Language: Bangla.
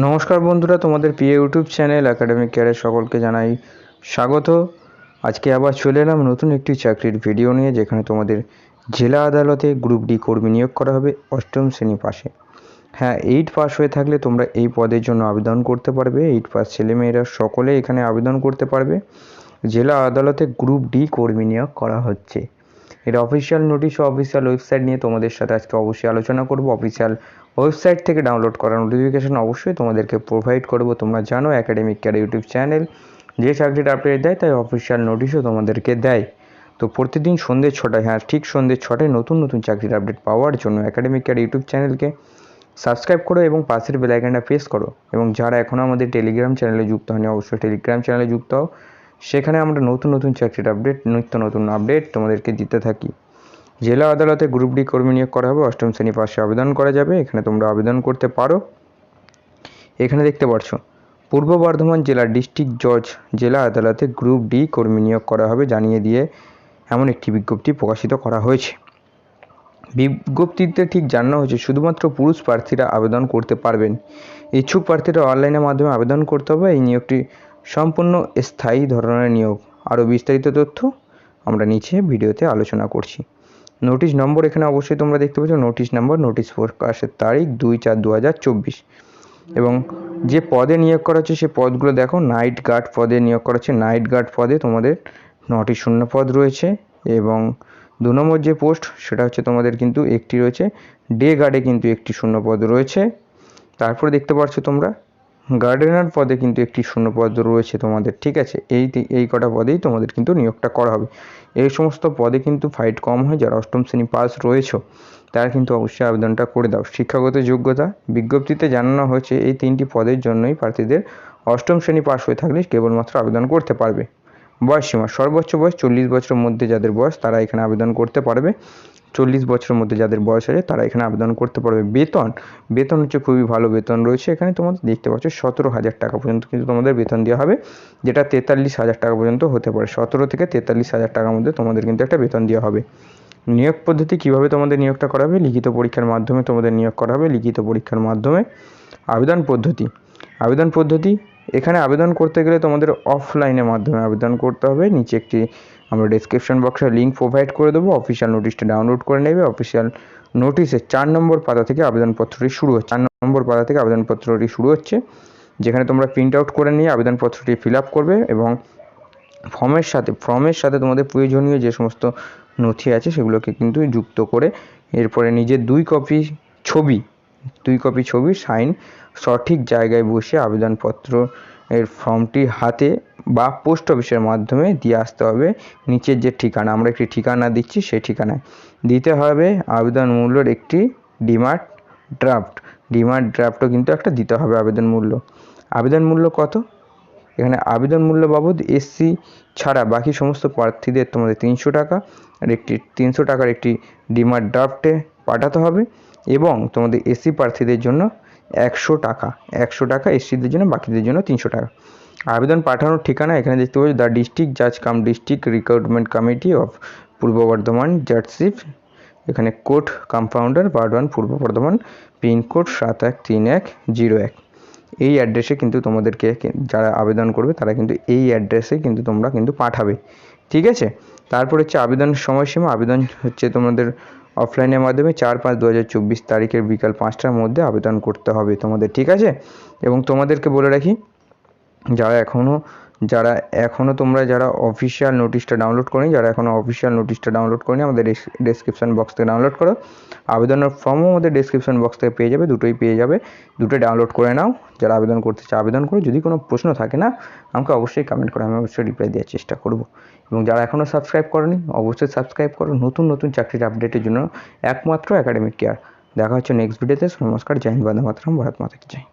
নমস্কার বন্ধুরা, তোমাদের প্রিয় ইউটিউব চ্যানেল একাডেমিক কেয়ারে সকলকে জানাই স্বাগত। আজকে আবার চলে এলাম নতুন একটি চাকরির ভিডিও নিয়ে, যেখানে তোমাদের জেলা আদালতে গ্রুপ ডি কর্মী নিয়োগ করা হবে অষ্টম শ্রেণী পাশে। হ্যাঁ, 8 পাস হয়ে থাকলে তোমরা এই পদের জন্য আবেদন করতে পারবে। 8 পাস ছেলেমেয়েরা সকলে এখানে আবেদন করতে পারবে। জেলা আদালতে গ্রুপ ডি কর্মী নিয়োগ করা হচ্ছে। এর অফিসিয়াল নোটিশ ও অফিসিয়াল ওয়েবসাইট নিয়ে তোমাদের সাথে আজকে অবশ্যই আলোচনা করব। অফিসিয়াল ওয়েবসাইট থেকে ডাউনলোড করার নোটিফিকেশন অবশ্যই তোমাদেরকে প্রোভাইড করব। তোমরা জানো একাডেমিক কেয়ার ইউটিউব চ্যানেল যে চাকরির আপডেট দেয় তাই অফিসিয়াল নোটিশও তোমাদেরকে দেয়। তো প্রতিদিন সন্ধ্যে 6টায়, হ্যাঁ ঠিক সন্ধ্যে 6টায় নতুন নতুন চাকরির আপডেট পাওয়ার জন্য একাডেমিক কেয়ার ইউটিউব চ্যানেলকে সাবস্ক্রাইব করো এবং পাশের বেল আইকনটা প্রেস করো। এবং যারা এখনও আমাদের টেলিগ্রাম চ্যানেলে যুক্ত হয়নি অবশ্যই টেলিগ্রাম চ্যানেলে যুক্ত হও। সেখানে আমরা নতুন নতুন চাকরির আপডেট, নিত্য নতুন আপডেট তোমাদেরকে দিতে থাকি। জেলা আদালতে গ্রুপ ডি কর্মী নিয়োগ করা হবে। অষ্টম শ্রেণী পাশে আবেদন করা যাবে। এখানে তোমরা আবেদন করতে পারো। এখানে দেখতে পাচ্ছ পূর্ব বর্ধমান জেলার ডিস্ট্রিক্ট জজ জেলা আদালতে গ্রুপ ডি কর্মী নিয়োগ করা হবে জানিয়ে দিয়ে এমন একটি বিজ্ঞপ্তি প্রকাশিত করা হয়েছে। বিজ্ঞপ্তিতে ঠিক জানানো হয়েছে শুধুমাত্র পুরুষ প্রার্থীরা আবেদন করতে পারবেন। ইচ্ছুক প্রার্থীরা অনলাইনের মাধ্যমে আবেদন করতে হবে। এই নিয়োগটি সম্পূর্ণ স্থায়ী ধরনের নিয়োগ। আরও বিস্তারিত তথ্য আমরা নিচে ভিডিওতে আলোচনা করছি। নোটিশ নম্বর এখানে অবশ্যই তোমরা দেখতে পাচ্ছ, নোটিশ নম্বর, নোটিশ প্রকাশের তারিখ 2/4/2024। এবং যে পদে নিয়োগ করা হচ্ছে সে পদগুলো দেখো। নাইট গার্ড পদে নিয়োগ করা হচ্ছে। নাইট গার্ড পদে তোমাদের 9টি শূন্য পদ রয়েছে। এবং 2 নম্বর যে পোস্ট সেটা হচ্ছে তোমাদের কিন্তু একটি রয়েছে। ডে গার্ডে কিন্তু একটি শূন্য পদ রয়েছে। তারপরে দেখতে পাচ্ছ তোমরা গার্ডেনার পদে কিন্তু একটি শূন্য পদ রয়েছে তোমাদের, ঠিক আছে। এই কটা পদেই তোমাদের কিন্তু নিয়োগটা করা হবে। এই সমস্ত পদে কিন্তু ফাইট কম হয়। যারা অষ্টম শ্রেণী পাস রয়েছে তারা কিন্তু অবশ্যই আবেদনটা করে দাও। শিক্ষাগত যোগ্যতা বিজ্ঞপ্তিতে জানানো হয়েছে এই 3টি পদের জন্যই প্রার্থীদের অষ্টম শ্রেণী পাস হয়ে থাকলে কেবলমাত্র আবেদন করতে পারবে। বয়সসীমা সর্বোচ্চ বয়স 40 বছরের মধ্যে যাদের বয়স তারা এখানে আবেদন করতে পারবে। 40 বছরের মধ্যে যাদের বয়স আছে তারা এখানে আবেদন করতে পারবে। বেতন হচ্ছে খুবই ভালো বেতন রয়েছে। এখানে তোমাদের দেখতে পাচ্ছ 17,000 টাকা পর্যন্ত কিন্তু তোমাদের বেতন দেওয়া হবে, যেটা 43,000 টাকা পর্যন্ত হতে পারে। 17 থেকে 43,000 টাকার মধ্যে তোমাদের কিন্তু একটা বেতন দেওয়া হবে। নিয়োগ পদ্ধতি কীভাবে তোমাদের নিয়োগটা করা হবে? লিখিত পরীক্ষার মাধ্যমে তোমাদের নিয়োগ করা হবে। লিখিত পরীক্ষার মাধ্যমে। আবেদন পদ্ধতি এখানে আবেদন করতে গেলে তোমাদের অফলাইনের মাধ্যমে আবেদন করতে হবে। নিচে একটি আমরা ডেসক্রিপশন বক্সে লিঙ্ক প্রোভাইড করে দেবো। অফিসিয়াল নোটিশটা ডাউনলোড করে নেবে। অফিসিয়াল নোটিশে 4 নম্বর পাতা থেকে আবেদনপত্রটি শুরু হচ্ছে। 4 নম্বর পাতা থেকে আবেদনপত্রটি শুরু হচ্ছে, যেখানে তোমরা প্রিন্ট আউট করে নিয়ে আবেদনপত্রটি ফিল আপ করবে। এবং ফর্মের সাথে তোমাদের প্রয়োজনীয় যে সমস্ত নথি আছে সেগুলোকে কিন্তু যুক্ত করে এরপরে নিজের 2 কপি ছবি সাইন সঠিক জায়গায় বসে আবেদনপত্র এর ফর্মটি হাতে বা পোস্ট অফিসের মাধ্যমে দিয়ে আসতে হবে। নিচের যে ঠিকানা, আমরা একটি ঠিকানা দিচ্ছি, সেই ঠিকানায় দিতে হবে আবেদন মূল্যের একটি ডিমান্ড ড্রাফটও কিন্তু একটা দিতে হবে। আবেদন মূল্য কত? এখানে আবেদন মূল্য বাবদ এসসি ছাড়া বাকি সমস্ত প্রার্থীদের তোমাদের 300 টাকা আর 300 টাকার একটি ডিমান্ড ড্রাফটে পাঠাতে হবে। এবং তোমাদের এসসি প্রার্থীদের জন্য 100 টাকা, এসসিদের জন্য, বাকিদের জন্য 300 টাকা। আবেদন পাঠানোর ঠিকানা এখানে দেখতে পাচ্ছি দ্য ডিস্ট্রিক্ট জাজ কাম district recruitment committee of Purba Bardhaman judgeship. এখানে কোর্ট কম্পাউন্ডার পার্ট 1 পূর্ব বর্ধমান, পিনকোড 713101। এই অ্যাড্রেসে কিন্তু তোমাদেরকে যারা আবেদন করবে তারা কিন্তু এই অ্যাড্রেসে কিন্তু তোমরা কিন্তু পাঠাবে, ঠিক আছে। তারপর হচ্ছে আবেদন সময়সীমা। আবেদন হচ্ছে তোমাদের অফলাইনের মাধ্যমে 4/5/2024 তারিখের বিকাল 5টার মধ্যে আবেদন করতে হবে তোমাদের, ঠিক আছে। এবং তোমাদেরকে বলে রাখি যারা এখনও তোমরা যারা অফিসিয়াল নোটিশটা ডাউনলোড করেনি আমাদের ডেসক্রিপশন বক্স থেকে ডাউনলোড করো। আবেদনের ফর্মও আমাদের ডেসক্রিপশন বক্স থেকে পেয়ে যাবে, দুটোই ডাউনলোড করে নাও। যারা আবেদন করতে চায় আবেদন করো। যদি কোনো প্রশ্ন থাকে না আমাকে অবশ্যই কমেন্ট করো, আমি অবশ্যই রিপ্লাই দেওয়ার চেষ্টা করব। এবং যারা এখনও সাবস্ক্রাইব করোনি অবশ্যই সাবস্ক্রাইব করো নতুন চাকরির আপডেটের জন্য একমাত্র একাডেমিক কেয়ার। দেখা হচ্ছে নেক্সট ভিডিওতে। নমস্কার, জয় হিন্দ, বন্দে মাতরম, ভারত মাতা কি জয়।